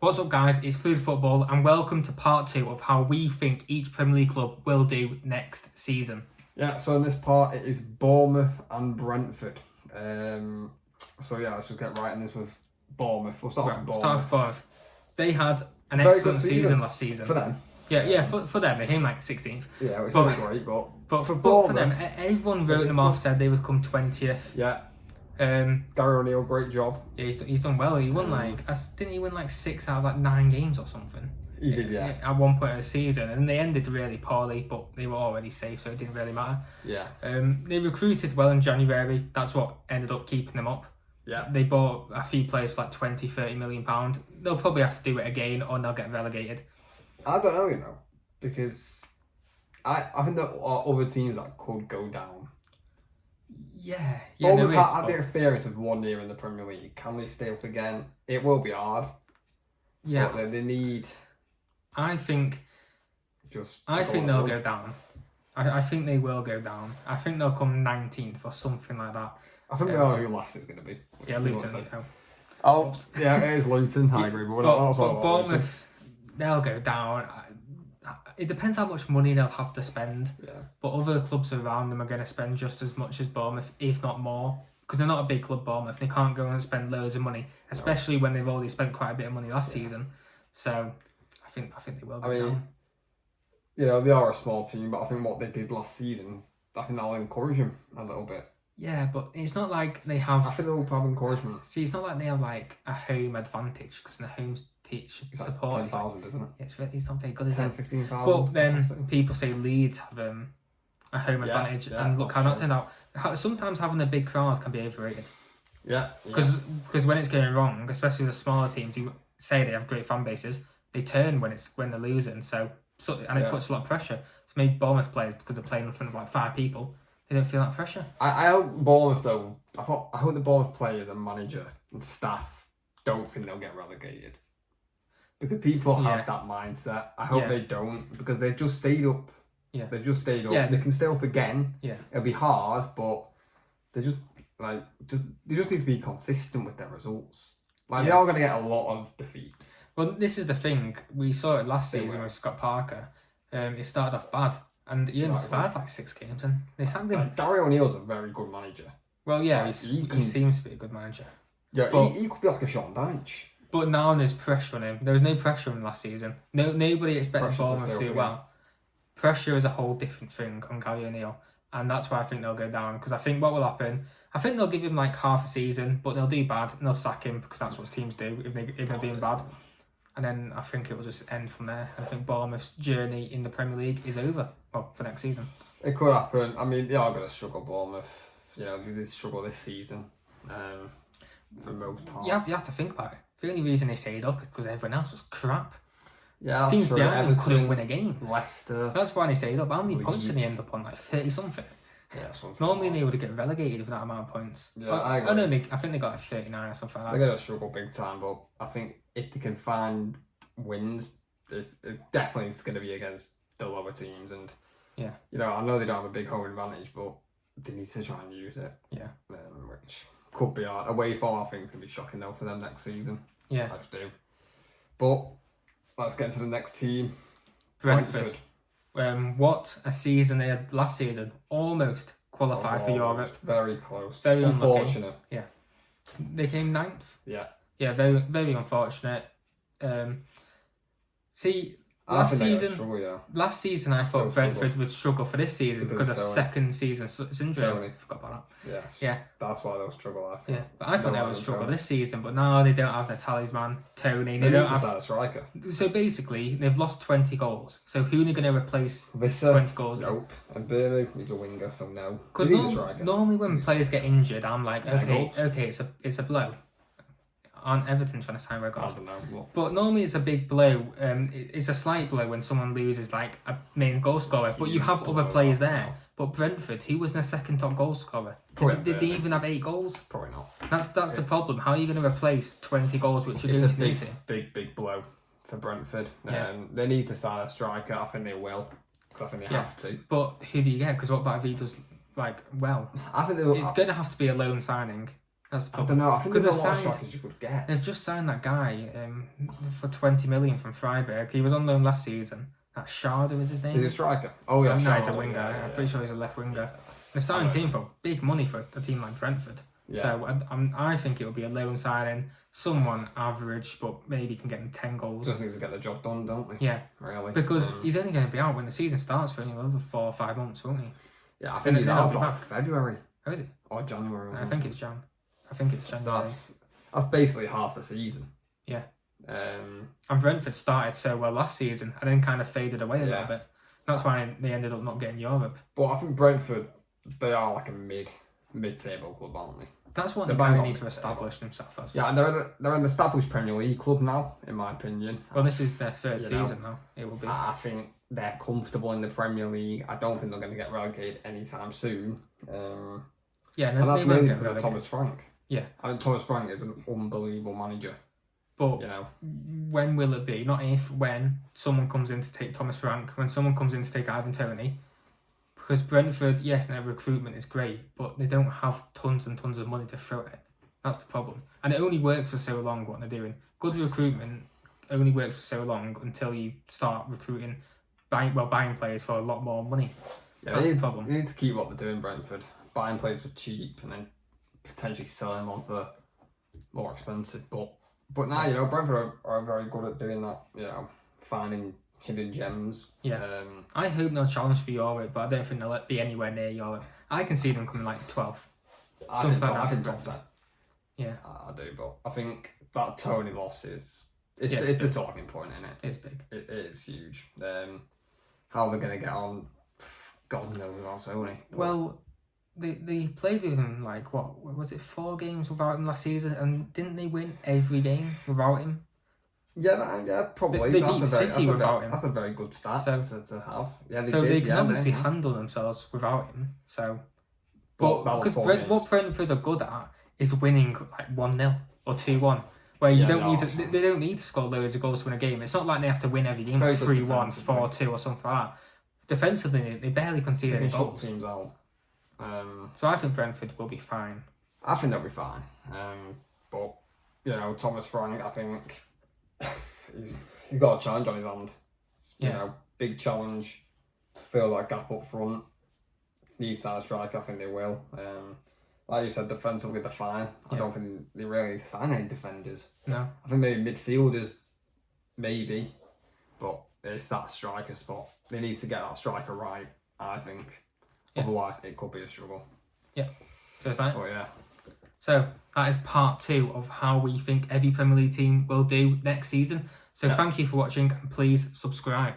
What's up, guys? It's Fluid Football, and welcome to part 2 of how we think each Premier League club will do next season. Yeah, so in this part, it is Bournemouth and Brentford. So yeah, let's just get right in this with Bournemouth. We'll start with Bournemouth. They had an Very excellent good season last season. For them. For them, they came like 16th. Yeah, which is great, but for Bournemouth, them, everyone wrote them off, said they would come 20th. Yeah. Gary O'Neill, great job. Yeah, he's done well. He won didn't he win like 6 out of 9 games or something? He did, yeah. At one point of the season, and they ended really poorly, but they were already safe, so it didn't really matter. Yeah. They recruited well in January. That's what ended up keeping them up. Yeah. They bought a few players for like 20, 30 million pounds. They'll probably have to do it again, or they'll get relegated. I don't know, because I think there are other teams that could go down. Yeah. Bournemouth had the experience of 1 year in the Premier League. Can they stay up again? It will be hard. Yeah. But they need. I think they'll go down. I think they will go down. I think they'll come 19th or something like that. I think we all know who last is going to be. Yeah, Luton. Yeah, it is Luton. I agree, but Bournemouth, they'll go down. It depends how much money they'll have to spend. Yeah. But other clubs around them are going to spend just as much as Bournemouth, if not more, because they're not a big club, Bournemouth. They can't go and spend loads of money, especially when they've already spent quite a bit of money last season. So, I think they will go down. You know, they are a small team, but I think what they did last season, I think that'll encourage them a little bit. Yeah, but it's not like they have. I think they'll have encouragement. See, it's not like they have like a home advantage, because the home teach support. 10,000, isn't it? It's not very good, is 10, it? 15,000. But then people say Leeds have a home advantage, and look how that turned out. Sometimes having a big crowd can be overrated. Yeah. Because when it's going wrong, especially the smaller teams who say they have great fan bases, they turn when they're losing. It puts a lot of pressure. So maybe Bournemouth players, because they're playing in front of like 5 people, they don't feel that pressure. I hope Bournemouth though. I hope the Bournemouth players and manager and staff don't think they'll get relegated. Because people have that mindset. I hope they don't, because they've just stayed up. Yeah. They've just stayed up. Yeah. They can stay up again. Yeah. It'll be hard, but they just need to be consistent with their results. They are going to get a lot of defeats. Well, this is the thing. We saw it last season with Scott Parker. It started off bad, and he only survived like 6 games, and they sacked him. Gary O'Neill's a very good manager. Well, yeah, he seems to be a good manager. Yeah, but he could be like a Sean Dyche. But now there's pressure on him. There was no pressure on him last season. Nobody expected Bournemouth to do well. Pressure is a whole different thing on Gary O'Neill, and that's why I think they'll go down. Because I think what will happen, I think they'll give him like half a season, but they'll do bad and they'll sack him, because that's what teams do if they're doing bad. And then I think it will just end from there. I think Bournemouth's journey in the Premier League is over. Well, for next season. It could happen. I mean, they are going to struggle, Bournemouth. You know, they did struggle this season. For the most part. You have to think about it. The only reason they stayed up is because everyone else was crap. Yeah, that's teams true. behind them couldn't win a game. Leicester. That's why they stayed up. How many points did they end up on? Like 30 something. Yeah, something. Normally they would get relegated with that amount of points. Yeah, I agree. I think they got like 39 or something like that. They're going to struggle big time, but I think if they can find wins, it definitely is going to be against the lower teams. And yeah, you know, I know they don't have a big home advantage, but they need to try and use it. Yeah, which could be hard. Away form, I think, is going to be shocking though for them next season. Yeah, I just do. But let's get into the next team. Brentford. What a season they had last season. Almost qualified for Europe. Very close. Very unfortunate. Unlucky. Yeah. They came 9th. Yeah. Yeah, very, very unfortunate. Last season I thought Brentford would struggle for this season because of second season syndrome. Forgot about that. Yes. Yeah. That's why they'll struggle, I think. Yeah, but I thought they would struggle this season, but now they don't have their talisman, Tony. They don't have a striker. So basically, they've lost 20 goals. So who are they going to replace 20 goals? Nope. And Burnley needs a winger, so no. Because normally when players get injured, I'm like, okay, it's a blow. Aren't Everton trying to sign Regards? I don't know. But normally it's a big blow. It's a slight blow when someone loses like a main goal scorer. But you have other players there. But Brentford, who was their second top goal scorer? Did they even have 8 goals? Probably not. That's the problem. How are you going to replace 20 goals, which you're going to need to? Big blow for Brentford. Yeah. They need to sign a striker. I think they will. Because I think they have to. But who do you get? Because what about if he does well? I think it's going to have to be a loan signing. That's the I problem. don't know. I think there's a lot of strikers you could get. They've just signed that guy for 20 million from Freiburg. He was on loan last season. That Sharder is his name. Is he a striker? Oh yeah, no, he's a Sharder, winger. yeah, I'm pretty sure he's a left winger. Yeah. They signed him for big money for a team like Brentford. Yeah. So I think it'll be a loan signing, someone average, but maybe can get him 10 goals. Just need to get the job done, don't we? Yeah, really. Because he's only going to be out when the season starts for another 4 or 5 months, won't he? Yeah, I think he's out like February. Oh, is it? Or January. I think it's Jan. I think it's January. That's basically half the season. Yeah. And Brentford started so well last season and then kind of faded away a little bit. That's why they ended up not getting Europe. But I think Brentford, they are like a mid-table club, aren't they? That's what they kind of need to establish themselves as. Yeah, and they're an established Premier League club now, in my opinion. Well, this is their third season now. It will be. I think they're comfortable in the Premier League. I don't think they're going to get relegated anytime soon. Yeah, and that's mainly because of Thomas Frank. Yeah. I think Thomas Frank is an unbelievable manager. But when will it be? Not if, when someone comes in to take Thomas Frank, when someone comes in to take Ivan Toney. Because Brentford, yes, their recruitment is great, but they don't have tons and tons of money to throw at it. That's the problem. And it only works for so long what they're doing. Good recruitment only works for so long until you start recruiting, buying players for a lot more money. Yeah, that's the problem. They need to keep what they're doing, Brentford. Buying players for cheap and then potentially selling them on for more expensive. But now, Brentford are very good at doing that, finding hidden gems. Yeah. I hope they'll challenge for Europe, but I don't think they'll be anywhere near Europe. I can see them coming like 12th. I think top 10. Yeah. I do, but I think that Tony loss is the talking point, isn't it? It's big. It is huge. How they're going to get on, God knows without Tony. Well, they played with him like, what was it, 4 games without him last season, and didn't they win every game without him? Yeah, probably. They beat City without him. That's a very good start to have. Yeah, they can obviously handle themselves without him. So, but what Brentford are good at is winning like 1-0 or 2-1, where you don't need to. They don't need to score loads of goals to win a game. It's not like they have to win every game 3-1, 4-2, or something like that. Defensively, they barely concede any goals. Teams out. So I think Brentford will be fine. I think they'll be fine. But Thomas Frank, I think he's got a challenge on his hand. Big challenge to fill that gap up front. Needs to strike. I think they will. Like you said, defensively they're fine. I don't think they really need to sign any defenders. No. I think maybe midfielders, maybe, but it's that striker spot. They need to get that striker right, I think. Yeah. Otherwise, it could be a struggle. Yeah. So it's like. Oh yeah. So that is part 2 of how we think every Premier League team will do next season. So thank you for watching, and please subscribe.